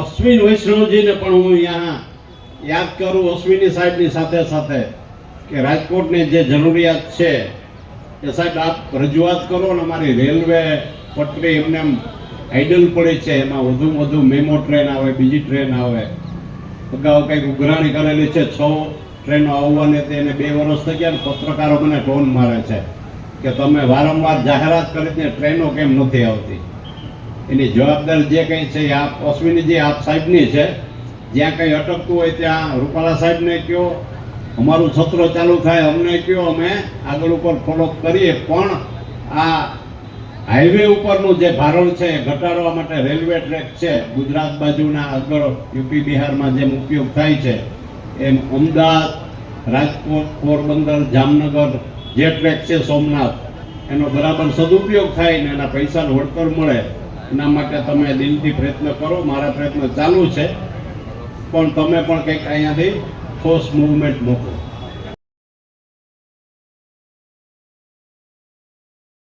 અશ્વિન વૈષ્ણવજીને પણ હું અહીંયા યાદ કરું, અશ્વિની સાહેબની સાથે સાથે, કે રાજકોટની જે જરૂરિયાત છે એ સાહેબ આપ રજૂઆત કરો ને અમારી રેલવે પટરી એમને એમ આઈડલ પડી છે, એમાં વધુમાં વધુ મેમો ટ્રેન આવે, બીજી ટ્રેન આવે. અગાઉ કંઈક ઉઘરાણી કરેલી છે, 6 ટ્રેનો આવવાની હતી, એને 2 વર્ષ થઈ ગયા. પત્રકારો મને ટોન મારે છે કે તમે વારંવાર જાહેરાત કરીને ટ્રેનો કેમ નથી આવતી. એની જવાબદારી જે કંઈ છે એ આપ અશ્વિનીજી આપ સાહેબની છે. જ્યાં કંઈ અટકતું હોય ત્યાં રૂપાલા સાહેબને કહો, અમારું સત્ર ચાલુ થાય અમને કહો, અમે આગળ ઉપર ફોલો કરીએ. પણ આ હાઈવે ઉપરનું જે ભારણ છે એ ઘટાડવા માટે રેલવે ટ્રેક છે ગુજરાત બાજુના આગળ યુપી બિહારમાં જેમ ઉપયોગ થાય છે એમ અમદાવાદ, રાજકોટ, પોરબંદર, જામનગર જે ટ્રેક છે સોમનાથ, એનો બરાબર સદુપયોગ થાય ને એના પૈસાનું વળતર મળે, એના માટે તમે દિલથી પ્રયત્ન કરો. મારા પ્રયત્ન ચાલુ છે, પણ તમે પણ કંઈક અહીંયાથી ઠોસ મૂવમેન્ટ મૂકો.